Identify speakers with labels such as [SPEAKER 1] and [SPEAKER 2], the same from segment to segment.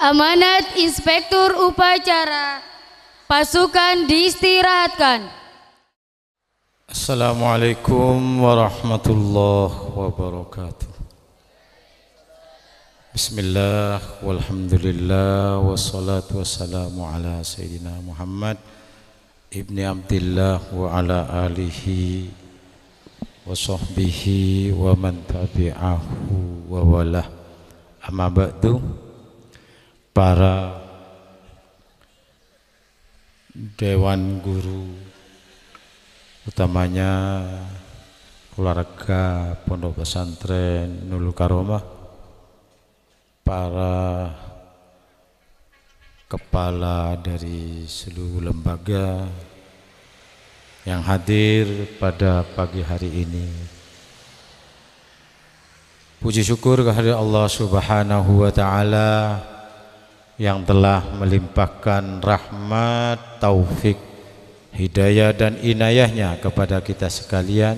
[SPEAKER 1] Amanat Inspektur Upacara. Pasukan diistirahatkan.
[SPEAKER 2] Assalamualaikum warahmatullahi wabarakatuh. Bismillah walhamdulillah wassalatu wassalamu ala sayyidina Muhammad ibni Abdillah wa ala alihi wa sahbihi wa man tabi'ahu wa walah. Amma ba'du. Para dewan guru, utamanya keluarga pondok pesantren Nurul Karomah, para kepala dari seluruh lembaga yang hadir pada pagi hari ini. Puji syukur kehadirat Allah Subhanahu wa taala yang telah melimpahkan rahmat, taufik, hidayah dan inayahnya kepada kita sekalian,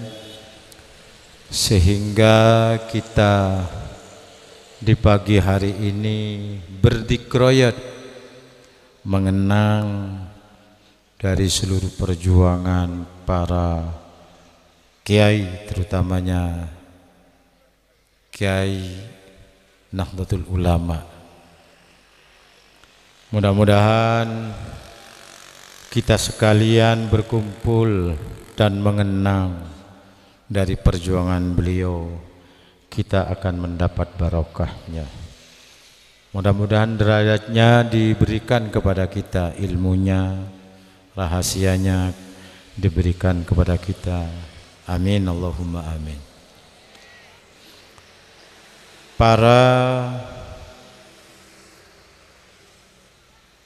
[SPEAKER 2] sehingga kita di pagi hari ini berdikroyat mengenang dari seluruh perjuangan para kiai, terutamanya Kiai Nahdlatul Ulama. Mudah-mudahan kita sekalian berkumpul dan mengenang dari perjuangan beliau, kita akan mendapat barokahnya. Mudah-mudahan derajatnya diberikan kepada kita, ilmunya, rahasianya diberikan kepada kita. Amin Allahumma amin. Para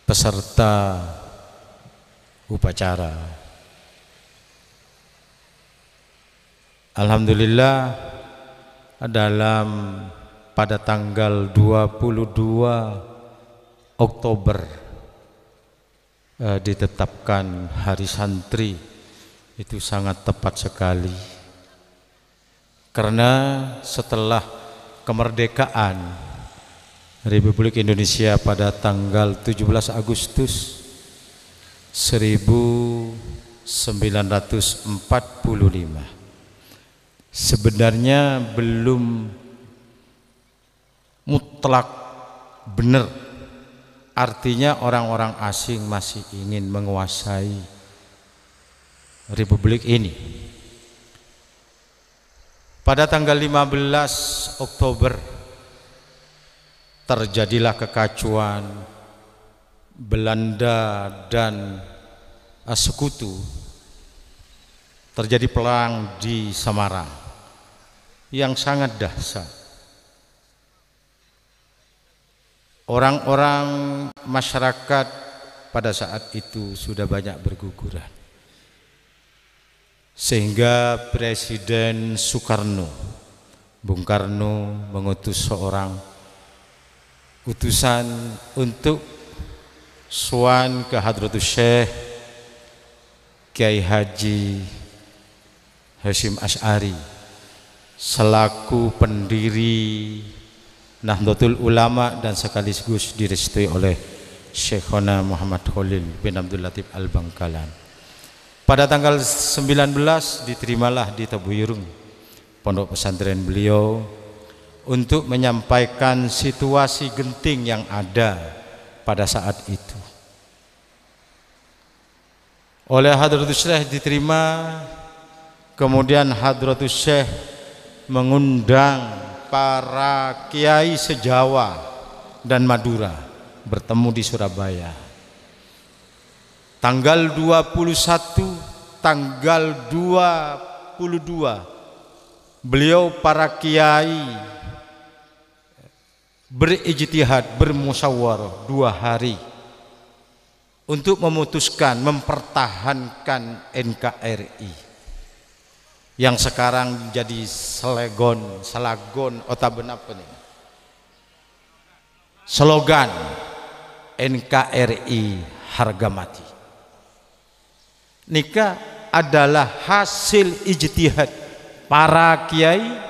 [SPEAKER 2] peserta upacara, alhamdulillah pada tanggal 22 Oktober ditetapkan Hari Santri. Itu sangat tepat sekali, karena setelah kemerdekaan Republik Indonesia pada tanggal 17 Agustus 1945 sebenarnya belum mutlak benar, artinya orang-orang asing masih ingin menguasai Republik ini. Pada tanggal 15 Oktober terjadilah kekacauan. Belanda dan sekutu, terjadi perang di Samarang yang sangat dahsyat. Orang-orang masyarakat pada saat itu sudah banyak berguguran, sehingga Presiden Soekarno, Bung Karno, mengutus seorang utusan untuk sowan ke Hadratus Syekh Kiai Haji Hasyim Asy'ari selaku pendiri Nahdlatul Ulama dan sekaligus direstui oleh Syekhona Muhammad Khalil bin Abdul Latif Al-Bangkalan. Pada tanggal 19 diterimalah di Tabuyurung pondok pesantren beliau untuk menyampaikan situasi genting yang ada pada saat itu. Oleh Hadratus Syekh diterima, kemudian Hadratus Syekh mengundang para kiai se-Jawa dan Madura bertemu di Surabaya. Tanggal 21, tanggal 22 beliau para kiai berijtihad, bermusyawarah 2 hari untuk memutuskan mempertahankan NKRI yang sekarang jadi selagon slogan NKRI harga mati. Nikah adalah hasil ijtihad para kiai,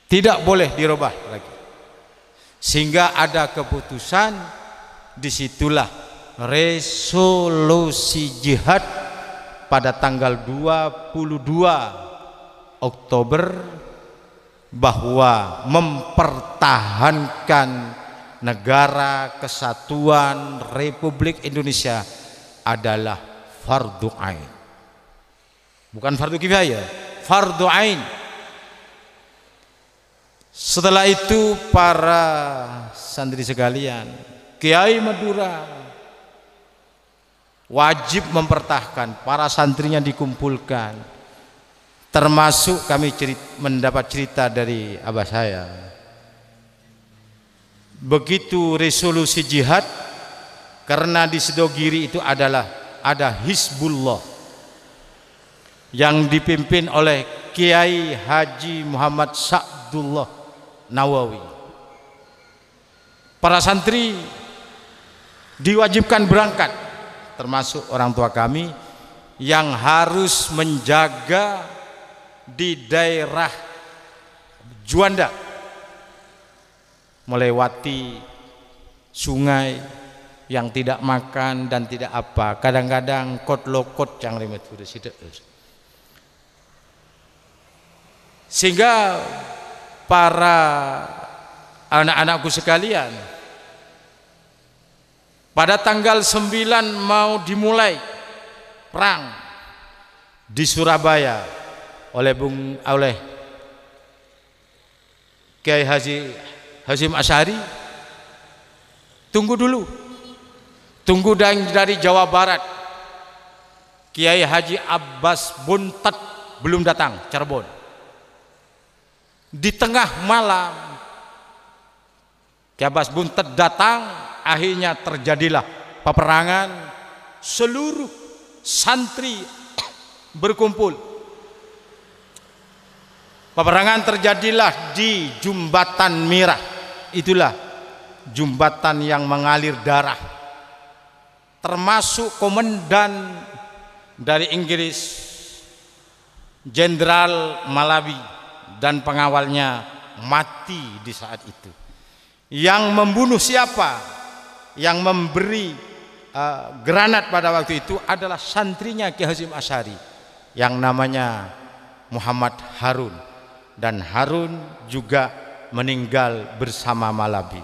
[SPEAKER 2] tidak boleh dirubah lagi. sehingga ada keputusan. Disitulah resolusi jihad pada tanggal 22 Oktober bahwa mempertahankan negara kesatuan Republik Indonesia adalah fardu ain. Bukan fardu kifayah, fardu ain. Setelah itu para santri sekalian, Kiai Madura wajib mempertahankan, para santrinya dikumpulkan. Termasuk kami mendapat cerita dari abah saya. Begitu resolusi jihad, karena di Sidogiri itu ada Hizbullah yang dipimpin oleh Kiai Haji Muhammad Sa'dullah Nawawi. Para santri diwajibkan berangkat, termasuk orang tua kami yang harus menjaga di daerah Juanda, melewati sungai yang tidak makan dan tidak apa, kadang-kadang kot lokot yang remet sudah sidak. Sehingga para anak-anakku sekalian, pada tanggal 9 mau dimulai perang di Surabaya oleh Kiai Haji Hasyim Asy'ari. Tunggu dulu, tunggu dari Jawa Barat Kiai Haji Abbas Buntet belum datang Cirebon. Di tengah malam Kiai Abbas Buntet datang, akhirnya terjadilah peperangan. Seluruh santri berkumpul. Peperangan terjadilah di Jembatan Merah. Itulah jembatan yang mengalir darah. Termasuk komandan dari Inggris, Jenderal Malawi, dan pengawalnya mati di saat itu. Yang membunuh siapa? Yang memberi granat pada waktu itu adalah santrinya Kiai Hasyim Asy'ari yang namanya Muhammad Harun. Dan Harun juga meninggal bersama Malabi.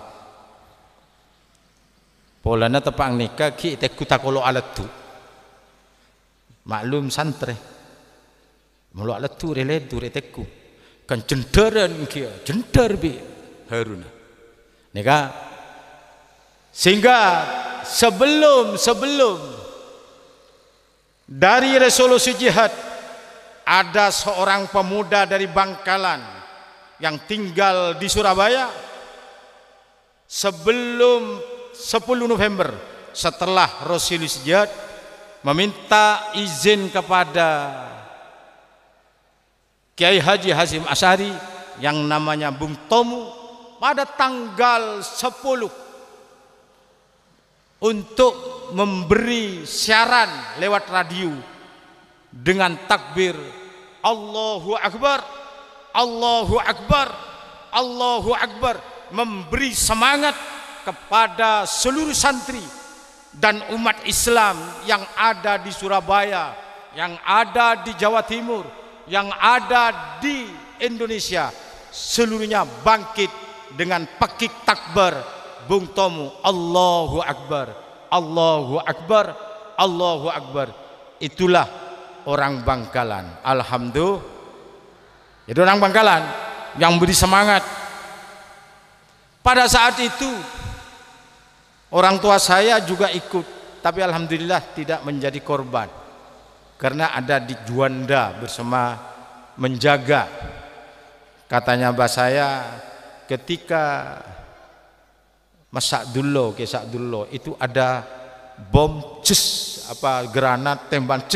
[SPEAKER 2] Polana tepang nikah ki teku takolo alatu. Maklum santri. Mulu alatu reledu reteku. Kan jenderan kia, jender bi Harun. Nika sehingga sebelum dari resolusi jihad, ada seorang pemuda dari Bangkalan yang tinggal di Surabaya. Sebelum 10 November setelah resolusi jihad, meminta izin kepada Kiai Haji Hasyim Asy'ari yang namanya Bung Tomu pada tanggal 10 untuk memberi siaran lewat radio dengan takbir Allahu Akbar, Allahu Akbar, Allahu Akbar, memberi semangat kepada seluruh santri dan umat Islam yang ada di Surabaya, yang ada di Jawa Timur, yang ada di Indonesia, seluruhnya bangkit dengan pekik takbir Bung Tomu, Allahu Akbar, Allahu Akbar, Allahu Akbar. Itulah orang Bangkalan. Alhamdulillah. Jadi orang Bangkalan yang beri semangat. Pada saat itu orang tua saya juga ikut, tapi alhamdulillah tidak menjadi korban karena ada di Juanda bersama menjaga. Katanya mbak saya ketika Mas Sa'dullah, Kiai Sa'dullah itu ada bom granat tembakan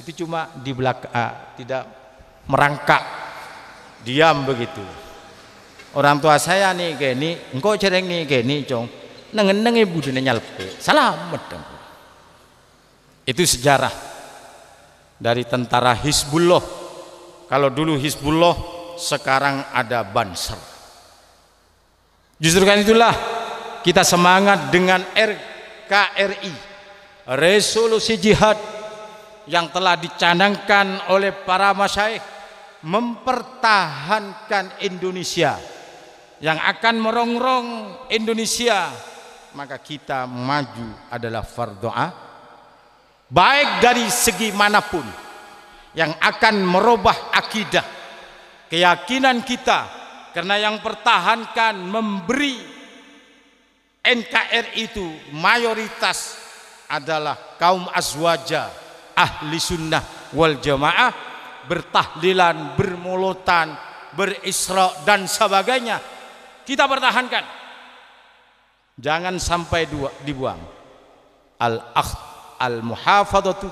[SPEAKER 2] itu cuma di belakang, tidak merangkak, diam begitu. Orang tua saya nih kayak ini, engkau cereng nih kayak ini cong, nengen ibu dunia nyalpe, selamat dong. Itu sejarah dari tentara Hizbullah. Kalau dulu Hizbullah, sekarang ada Banser. Justru kan itulah kita semangat dengan RKRI, resolusi jihad yang telah dicanangkan oleh para masyayikh, mempertahankan Indonesia, yang akan merongrong Indonesia. Maka kita maju adalah fardhu ain, baik dari segi manapun, yang akan merubah akidah, keyakinan kita. Karena yang pertahankan memberi NKRI itu mayoritas adalah kaum azwaja ahli sunnah wal jamaah, bertahlilan, bermulutan, berisra dan sebagainya. Kita pertahankan, jangan sampai dibuang. Al-akhd al-muhafadatu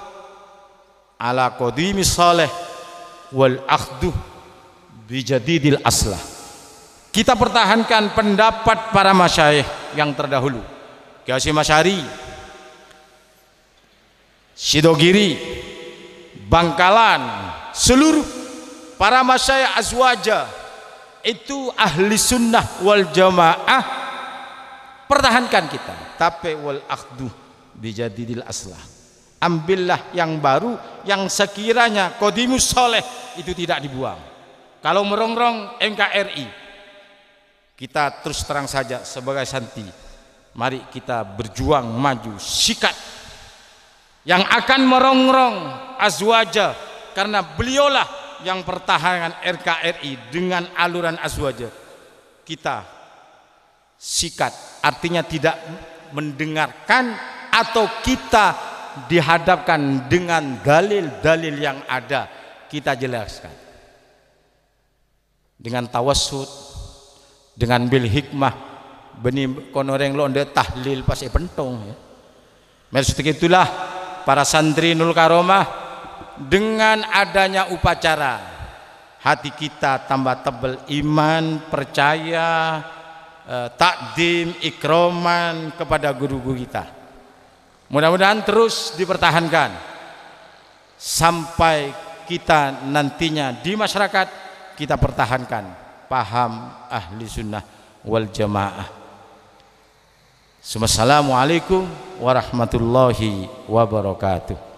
[SPEAKER 2] ala qadimi salih wal akhdu bijadidil aslah. Kita pertahankan pendapat para masyayikh yang terdahulu, Kiai Hasyim Asy'ari, Sidogiri, Bangkalan, seluruh para masyayikh azwaja itu ahli sunnah wal jamaah. Pertahankan kita, tapi wal akhdu bijadidil aslah, ambillah yang baru, yang sekiranya qadimus sholeh itu tidak dibuang. Kalau merongrong NKRI, kita terus terang saja sebagai santri, mari kita berjuang maju, sikat yang akan merongrong azwaja, karena beliaulah yang pertahanan RKRI dengan aluran azwaja. Kita sikat, artinya tidak mendengarkan atau kita dihadapkan dengan dalil-dalil yang ada, kita jelaskan dengan tawassut, dengan bil hikmah, beni konoreng londe tahlil pas pentong ya. Maksud itulah para santri Nurul Karomah, dengan adanya upacara, hati kita tambah tebal iman, percaya, takdim, ikroman kepada guru-guru kita. Mudah-mudahan terus dipertahankan sampai kita nantinya di masyarakat kita pertahankan paham ahli sunnah wal jamaah. Assalamualaikum warahmatullahi wabarakatuh.